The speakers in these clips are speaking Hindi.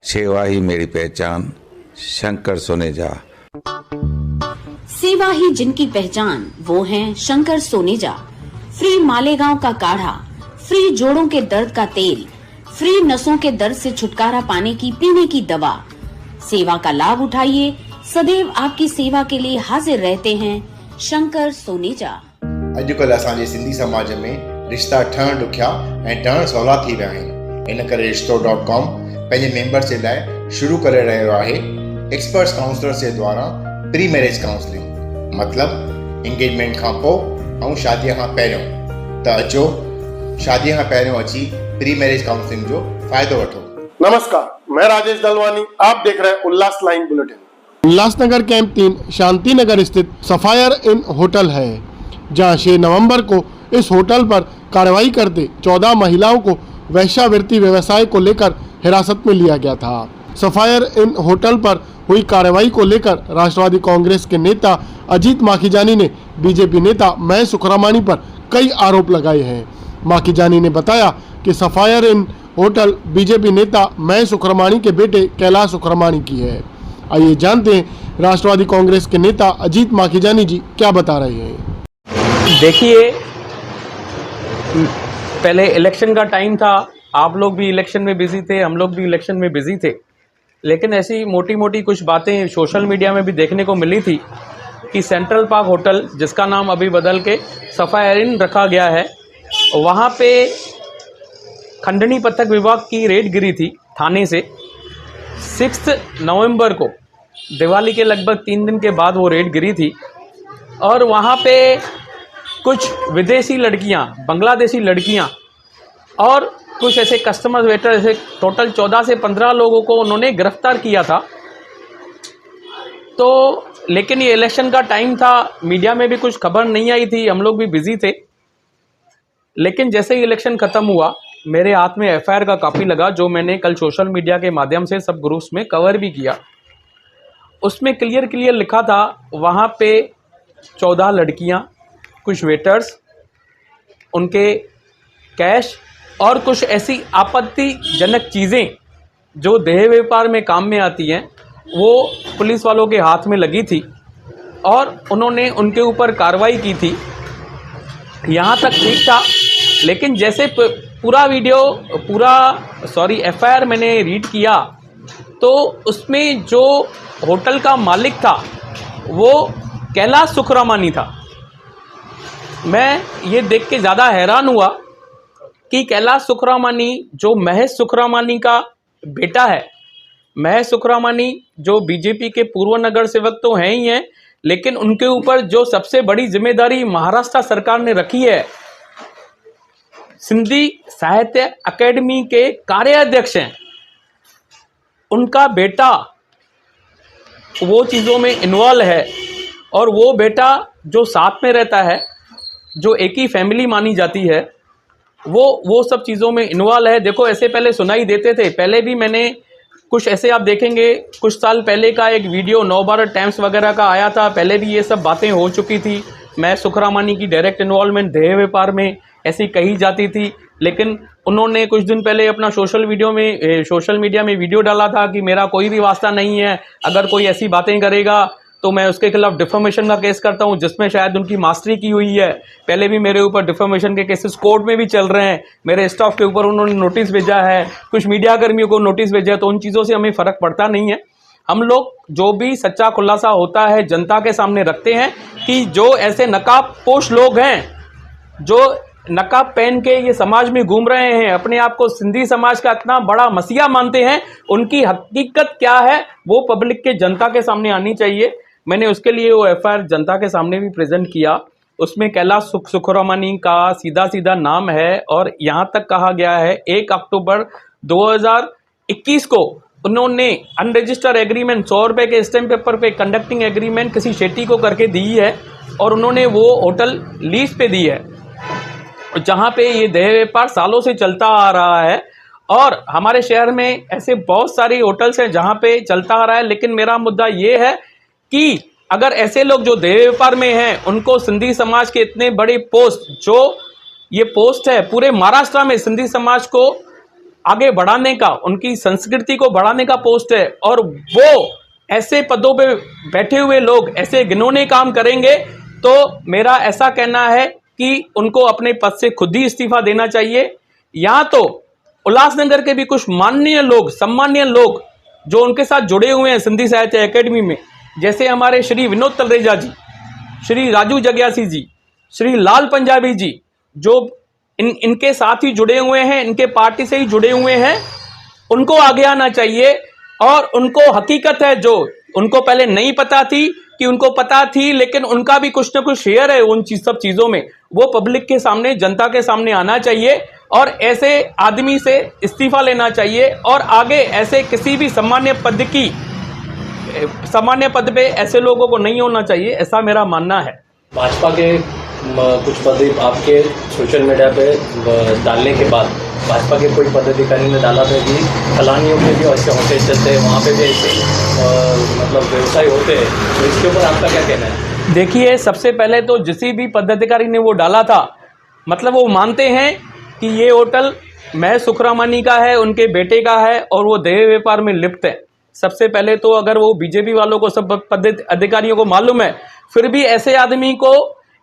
सेवा ही मेरी पहचान, शंकर सोनेजा। सेवा ही जिनकी पहचान, वो हैं शंकर सोनेजा। फ्री मालेगांव का काढ़ा, फ्री जोड़ों के दर्द का तेल, फ्री नसों के दर्द से छुटकारा पाने की पीने की दवा। सेवा का लाभ उठाइए, सदैव आपकी सेवा के लिए हाजिर रहते हैं शंकर सोनेजा। अॼुकल्ह असांजे सिंधी समाज में रिश्ता ठहण ॾुखिया ऐं ठहण सवला थी विया आहिनि। इन करे रिश्तो.com पंहिंजे मेंबर्स जे लाइ शुरू करे रहियो आहे एक्सपर्ट्स काउंसलर्स जे द्वारा प्री मैरिज काउंसलिंग, मतलब एंगेजमेंट खां पोइ ऐं शादीअ खां पहिरियों। त अचो शादीअ खां पहिरियों अची प्री मैरिज काउंसलिंग जो फ़ाइदो वठो। नमस्कार, मैं राजेश दलवानी, आप देख रहे हैं उल्लास line bulletin. Ulhasnagar camp 3 Shanti Nagar स्थित सफायर इन होटल है, जहां 6 नवंबर को इस होटल पर कार्रवाई करते 14 महिलाओं को वेश्यावृत्ति व्यवसाय को लेकर हिरासत में लिया गया था। सफायर इन होटल पर हुई कार्रवाई को लेकर राष्ट्रवादी कांग्रेस के नेता अजीत माखीजानी ने बीजेपी नेता महेश सुखरामानी पर कई आरोप लगाए हैं। माखीजानी ने बताया कि सफायर इन होटल बीजेपी नेता महेश सुखरामानी के बेटे कैलाश सुखरामानी की है। आइए जानते हैं राष्ट्रवादी कांग्रेस के नेता अजीत माखीजानी जी क्या बता रहे हैं। देखिए, पहले इलेक्शन का टाइम था, आप लोग भी इलेक्शन में बिजी थे, हम लोग भी इलेक्शन में बिजी थे, लेकिन ऐसी मोटी मोटी कुछ बातें सोशल मीडिया में भी देखने को मिली थी कि सेंट्रल पार्क होटल, जिसका नाम अभी बदल के सफायर इन रखा गया है, वहाँ पे खंडनी पथक विभाग की रेड गिरी थी थाने से। 6 नवंबर को दिवाली के लगभग 3 दिन के बाद वो रेड गिरी थी और वहाँ पे कुछ विदेशी लड़कियाँ, बांग्लादेशी लड़कियाँ और कुछ ऐसे कस्टमर वेटर, ऐसे टोटल 14 से 15 लोगों को उन्होंने गिरफ्तार किया था। तो लेकिन ये इलेक्शन का टाइम था, मीडिया में भी कुछ खबर नहीं आई थी, हम लोग भी बिजी थे। लेकिन जैसे ही इलेक्शन ख़त्म हुआ, मेरे हाथ में एफआईआर का कॉपी लगा, जो मैंने कल सोशल मीडिया के माध्यम से सब ग्रुप्स में कवर भी किया। उसमें क्लियर लिखा था, वहाँ पे 14 लड़कियाँ, कुछ वेटर्स, उनके कैश और कुछ ऐसी आपत्तिजनक चीज़ें जो देह व्यापार में काम में आती हैं, वो पुलिस वालों के हाथ में लगी थी और उन्होंने उनके ऊपर कार्रवाई की थी। यहाँ तक ठीक था, लेकिन जैसे पूरा एफआईआर मैंने रीड किया तो उसमें जो होटल का मालिक था वो कैलाश सुखरामानी था। मैं ये देख के ज़्यादा हैरान हुआ कि कैलाश सुखरामानी जो महेश सुखरामानी का बेटा है, महेश सुखरामानी जो बीजेपी के पूर्व नगर सेवक तो हैं ही हैं, लेकिन उनके ऊपर जो सबसे बड़ी जिम्मेदारी महाराष्ट्र सरकार ने रखी है, सिंधी साहित्य अकेडमी के कार्याध्यक्ष हैं, उनका बेटा वो चीज़ों में इन्वॉल्व है। और वो बेटा जो साथ में रहता है, जो एक ही फैमिली मानी जाती है, वो सब चीज़ों में इन्वॉल्व है। देखो, ऐसे पहले सुनाई देते थे, पहले भी मैंने कुछ ऐसे, आप देखेंगे कुछ साल पहले का एक वीडियो नवभारत टाइम्स वगैरह का आया था, पहले भी ये सब बातें हो चुकी थी। मैं सुखरामानी की डायरेक्ट इन्वॉल्वमेंट देह व्यापार में ऐसी कही जाती थी, लेकिन उन्होंने कुछ दिन पहले अपना सोशल मीडिया में वीडियो डाला था कि मेरा कोई भी वास्ता नहीं है, अगर कोई ऐसी बातें करेगा तो मैं उसके खिलाफ डिफेमेशन का केस करता हूं, जिसमें शायद उनकी मास्टरी की हुई है। पहले भी मेरे ऊपर डिफेमेशन के केसेस कोर्ट में भी चल रहे हैं, मेरे स्टाफ के ऊपर उन्होंने नोटिस भेजा है, कुछ मीडिया कर्मियों को नोटिस भेजा है। तो उन चीज़ों से हमें फ़र्क पड़ता नहीं है। हम लोग जो भी सच्चा खुलासा होता है जनता के सामने रखते हैं कि जो ऐसे नकाबपोश लोग हैं, जो नकाब पहन के ये समाज में घूम रहे हैं, अपने आप को सिंधी समाज का इतना बड़ा मसीहा मानते हैं, उनकी हकीकत क्या है वो पब्लिक के, जनता के सामने आनी चाहिए। मैंने उसके लिए वो एफआईआर जनता के सामने भी प्रेजेंट किया। उसमें कैलाश सुखरामानी का सीधा नाम है और यहाँ तक कहा गया है 1 अक्टूबर 2021 को उन्होंने अनरजिस्टर्ड एग्रीमेंट 100 रुपये के स्टैम्प पेपर पे कंडक्टिंग एग्रीमेंट किसी शेट्टी को करके दी है और उन्होंने वो होटल लीज पे दी है, जहाँ पे ये देह व्यापार सालों से चलता आ रहा है। और हमारे शहर में ऐसे बहुत सारे होटल्स हैं जहाँ पे चलता आ रहा है। लेकिन मेरा मुद्दा ये है कि अगर ऐसे लोग जो देह व्यापार में हैं, उनको सिंधी समाज के इतने बड़े पोस्ट, जो ये पोस्ट है पूरे महाराष्ट्र में सिंधी समाज को आगे बढ़ाने का, उनकी संस्कृति को बढ़ाने का पोस्ट है, और वो ऐसे पदों पे बैठे हुए लोग ऐसे घिनौने काम करेंगे, तो मेरा ऐसा कहना है कि उनको अपने पद से खुद ही इस्तीफा देना चाहिए, या तो उल्लासनगर के भी कुछ माननीय लोग, सम्मानीय लोग जो उनके साथ जुड़े हुए हैं सिंधी साहित्य एकेडमी में, जैसे हमारे श्री विनोद तलरेजा जी, श्री राजू जग्यासी जी, श्री लाल पंजाबी जी, जो इनके साथ ही जुड़े हुए हैं, इनके पार्टी से ही जुड़े हुए हैं, उनको आगे आना चाहिए। और उनको हकीकत है जो उनको पहले नहीं पता थी कि उनको पता थी, लेकिन उनका भी कुछ ना कुछ शेयर है उन सब चीज़ों में, वो पब्लिक के सामने, जनता के सामने आना चाहिए और ऐसे आदमी से इस्तीफा लेना चाहिए और आगे ऐसे किसी भी सामान्य पद पे ऐसे लोगों को नहीं होना चाहिए, ऐसा मेरा मानना है। भाजपा के कुछ पद आपके सोशल मीडिया पे डालने के बाद भाजपा के कोई पदाधिकारी ने डाला था कि फलानियों के भी ऐसे होते चलते हैं, वहाँ पे भी ऐसे मतलब व्यवसाय होते हैं, तो इसके ऊपर आपका क्या कहना है? देखिए, सबसे पहले तो जिसी भी पदाधिकारी ने वो डाला था, मतलब वो मानते हैं कि ये होटल महज सुखरामानी का है, उनके बेटे का है और वो देह व्यापार में लिप्त है। सबसे पहले तो अगर वो बीजेपी वालों को, सब पदाधिकारियों को मालूम है, फिर भी ऐसे आदमी को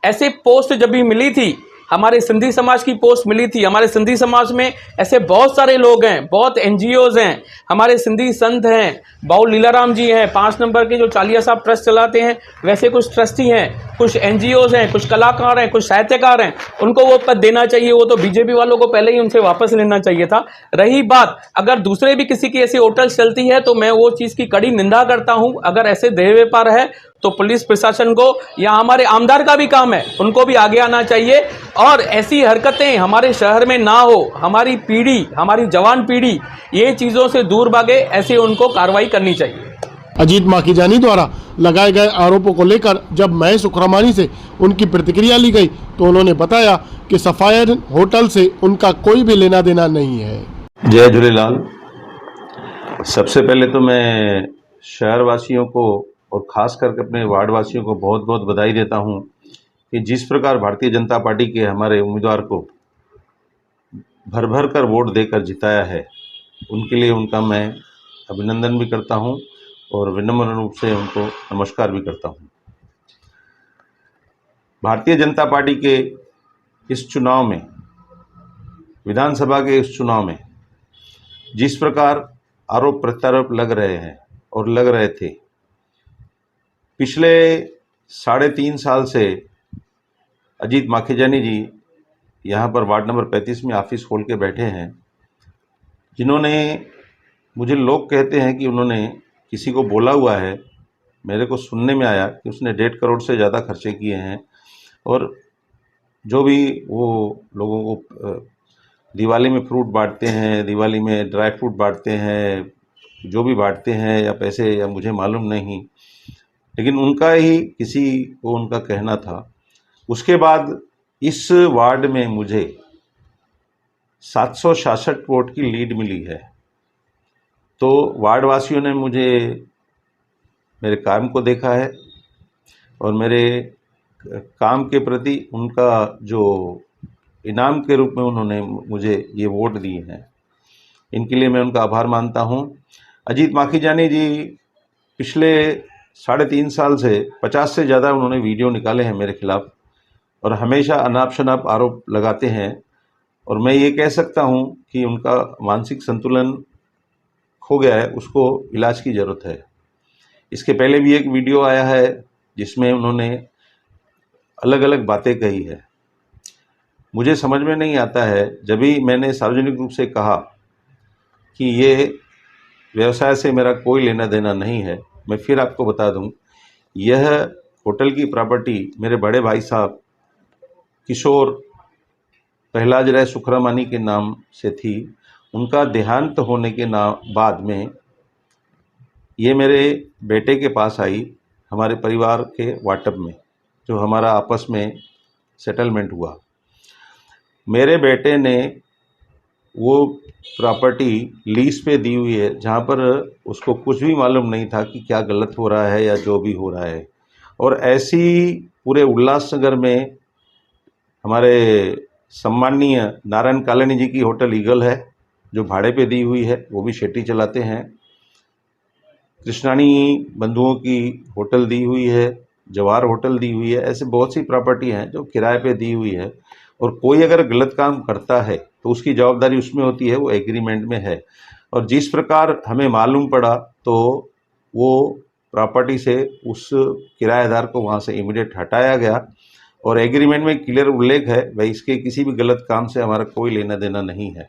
ऐसे पोस्ट जब भी मिली थी, हमारे सिंधी समाज की पोस्ट मिली थी, हमारे सिंधी समाज में ऐसे बहुत सारे लोग हैं, बहुत एनजीओज हैं, हमारे सिंधी संत हैं, बाउल लीलाराम जी हैं, 5 नंबर के जो चालिया साहब ट्रस्ट चलाते हैं, वैसे कुछ ट्रस्टी हैं, कुछ एनजीओज हैं, कुछ कलाकार हैं, कुछ साहित्यकार हैं, उनको वो पद देना चाहिए। वो तो बीजेपी वालों को पहले ही उनसे वापस लेना चाहिए था। रही बात अगर दूसरे भी किसी की ऐसी होटल चलती है, तो मैं वो चीज़ की कड़ी निंदा करता हूँ। अगर ऐसे देह व्यापार है तो पुलिस प्रशासन को या हमारे आमदार का भी काम है, उनको भी आगे आना चाहिए और ऐसी हरकतें हमारे शहर में ना हो। हमारी पीढ़ी, हमारी जवान पीढ़ी ये चीज़ों से दूर भागे, ऐसे उनको कार्रवाई करनी चाहिए। अजीत माखीजानी द्वारा लगाए गए आरोपों को लेकर जब महेश सुखरामानी से उनकी प्रतिक्रिया ली गई तो उन्होंने बताया कि सफायर होटल से उनका कोई भी लेना देना नहीं है। जय झूलेलाल। सबसे पहले तो मैं शहर वासियों को और ख़ास करके अपने वार्ड वासियों को बहुत बहुत बधाई देता हूं कि जिस प्रकार भारतीय जनता पार्टी के हमारे उम्मीदवार को भर भर कर वोट देकर जिताया है, उनके लिए उनका मैं अभिनंदन भी करता हूं और विनम्र रूप से उनको नमस्कार भी करता हूं। भारतीय जनता पार्टी के इस चुनाव में, विधानसभा के इस चुनाव में जिस प्रकार आरोप प्रत्यारोप लग रहे हैं और लग रहे थे, पिछले 3.5 साल से अजीत माखीजानी जी यहाँ पर वार्ड नंबर 35 में ऑफिस खोल के बैठे हैं, जिन्होंने, मुझे लोग कहते हैं कि उन्होंने किसी को बोला हुआ है, मेरे को सुनने में आया कि उसने 1.5 करोड़ से ज़्यादा खर्चे किए हैं और जो भी वो लोगों को दिवाली में फ्रूट बांटते हैं, दिवाली में ड्राई फ्रूट बांटते हैं, जो भी बांटते हैं या पैसे या मुझे मालूम नहीं, लेकिन उनका ही किसी को उनका कहना था। उसके बाद इस वार्ड में मुझे 766 वोट की लीड मिली है। तो वार्ड वासियों ने मुझे, मेरे काम को देखा है और मेरे काम के प्रति उनका जो इनाम के रूप में उन्होंने मुझे ये वोट दिए हैं, इनके लिए मैं उनका आभार मानता हूं। अजीत माखीजानी जी पिछले 3.5 साल से 50 से ज़्यादा उन्होंने वीडियो निकाले हैं मेरे खिलाफ और हमेशा अनाप शनाप आरोप लगाते हैं और मैं ये कह सकता हूं कि उनका मानसिक संतुलन खो गया है, उसको इलाज की ज़रूरत है। इसके पहले भी एक वीडियो आया है जिसमें उन्होंने अलग अलग बातें कही है। मुझे समझ में नहीं आता है, जब भी मैंने सार्वजनिक रूप से कहा कि ये व्यवसाय से मेरा कोई लेना देना नहीं है, मैं फिर आपको बता दूं, यह होटल की प्रॉपर्टी मेरे बड़े भाई साहब किशोर पहलाज राय सुखरामानी के नाम से थी। उनका देहांत होने के बाद में ये मेरे बेटे के पास आई, हमारे परिवार के वाटअप में, जो हमारा आपस में सेटलमेंट हुआ। मेरे बेटे ने वो प्रॉपर्टी लीज पे दी हुई है, जहाँ पर उसको कुछ भी मालूम नहीं था कि क्या गलत हो रहा है या जो भी हो रहा है। और ऐसी पूरे उल्लासनगर में हमारे सम्माननीय नारायण कालानी जी की होटल ईगल है, जो भाड़े पे दी हुई है वो भी शेट्टी चलाते हैं। कृष्णानी बंधुओं की होटल दी हुई है, जवाहर होटल दी हुई है। ऐसे बहुत सी प्रॉपर्टी हैं जो किराए पे दी हुई है, और कोई अगर गलत काम करता है तो उसकी जवाबदारी उसमें होती है, वो एग्रीमेंट में है। और जिस प्रकार हमें मालूम पड़ा तो वो प्रॉपर्टी से उस किराएदार को वहाँ से इमीडिएट हटाया गया, और एग्रीमेंट में क्लियर उल्लेख है भाई इसके किसी भी गलत काम से हमारा कोई लेना देना नहीं है।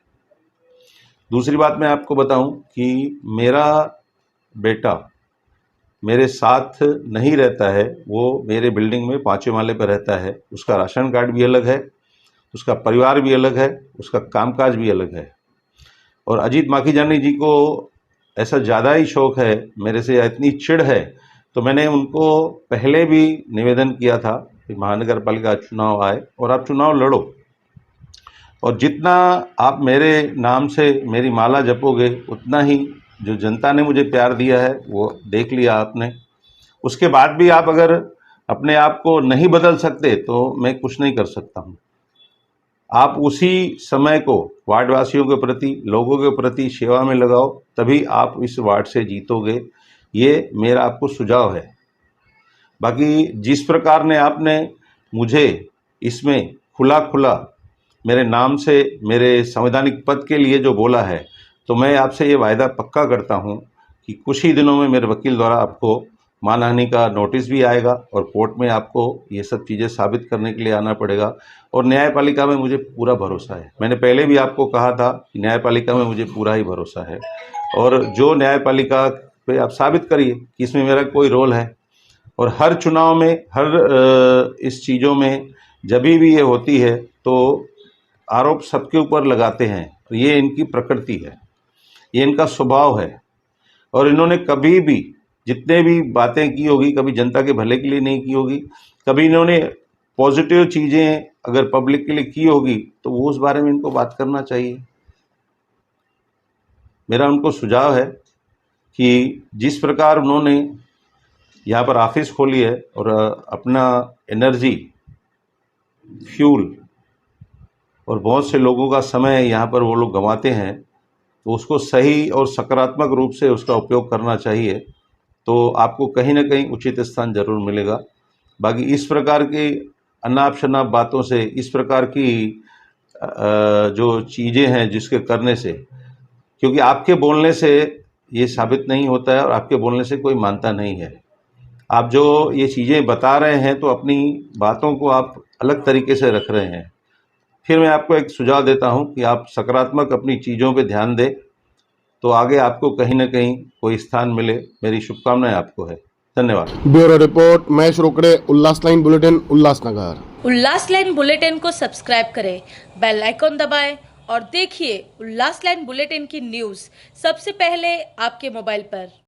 दूसरी बात मैं आपको बताऊं कि मेरा बेटा मेरे साथ नहीं रहता है, वो मेरे बिल्डिंग में 5वें माले पर रहता है। उसका राशन कार्ड भी अलग है, उसका परिवार भी अलग है, उसका कामकाज भी अलग है। और अजीत माखीजानी जी को ऐसा ज़्यादा ही शौक़ है मेरे से, इतनी चिढ़ है, तो मैंने उनको पहले भी निवेदन किया था कि महानगर पालिका चुनाव आए और आप चुनाव लड़ो, और जितना आप मेरे नाम से मेरी माला जपोगे उतना ही जो जनता ने मुझे प्यार दिया है वो देख लिया आपने। उसके बाद भी आप अगर अपने आप को नहीं बदल सकते तो मैं कुछ नहीं कर सकता हूँ। आप उसी समय को वार्डवासियों के प्रति, लोगों के प्रति सेवा में लगाओ, तभी आप इस वार्ड से जीतोगे। ये मेरा आपको सुझाव है। बाकी जिस प्रकार ने आपने मुझे इसमें खुला खुला मेरे नाम से मेरे संवैधानिक पद के लिए जो बोला है, तो मैं आपसे ये वायदा पक्का करता हूँ कि कुछ ही दिनों में मेरे वकील द्वारा आपको मानहानि का नोटिस भी आएगा, और कोर्ट में आपको ये सब चीज़ें साबित करने के लिए आना पड़ेगा। और न्यायपालिका में मुझे पूरा भरोसा है। मैंने पहले भी आपको कहा था कि न्यायपालिका में मुझे पूरा ही भरोसा है, और जो न्यायपालिका पे आप साबित करिए कि इसमें मेरा कोई रोल है। और हर चुनाव में, हर इस चीज़ों में जब भी ये होती है तो आरोप सबके ऊपर लगाते हैं। ये इनकी प्रकृति है, ये इनका स्वभाव है, और इन्होंने कभी भी जितने भी बातें की होगी कभी जनता के भले के लिए नहीं की होगी। कभी इन्होंने पॉजिटिव चीज़ें अगर पब्लिक के लिए की होगी तो वो उस बारे में इनको बात करना चाहिए। मेरा उनको सुझाव है कि जिस प्रकार उन्होंने यहाँ पर ऑफिस खोली है और अपना एनर्जी, फ्यूल और बहुत से लोगों का समय यहाँ पर वो लोग गंवाते हैं, तो उसको सही और सकारात्मक रूप से उसका उपयोग करना चाहिए, तो आपको कहीं ना कहीं उचित स्थान जरूर मिलेगा। बाकी इस प्रकार की अनाप शनाप बातों से, इस प्रकार की जो चीज़ें हैं जिसके करने से, क्योंकि आपके बोलने से ये साबित नहीं होता है और आपके बोलने से कोई मानता नहीं है। आप जो ये चीज़ें बता रहे हैं तो अपनी बातों को आप अलग तरीके से रख रहे हैं। फिर मैं आपको एक सुझाव देता हूं कि आप सकारात्मक अपनी चीज़ों पे ध्यान दें, तो आगे आपको कहीं ना कहीं कोई स्थान मिले। मेरी शुभकामनाएं आपको है। धन्यवाद। ब्यूरो रिपोर्ट महेश रोकड़े, उल्लास लाइन बुलेटिन, उल्लासनगर। उल्लास लाइन बुलेटिन को सब्सक्राइब करें, बेल आइकॉन दबाएं और देखिए उल्लास लाइन बुलेटिन की न्यूज़ सबसे पहले आपके मोबाइल पर।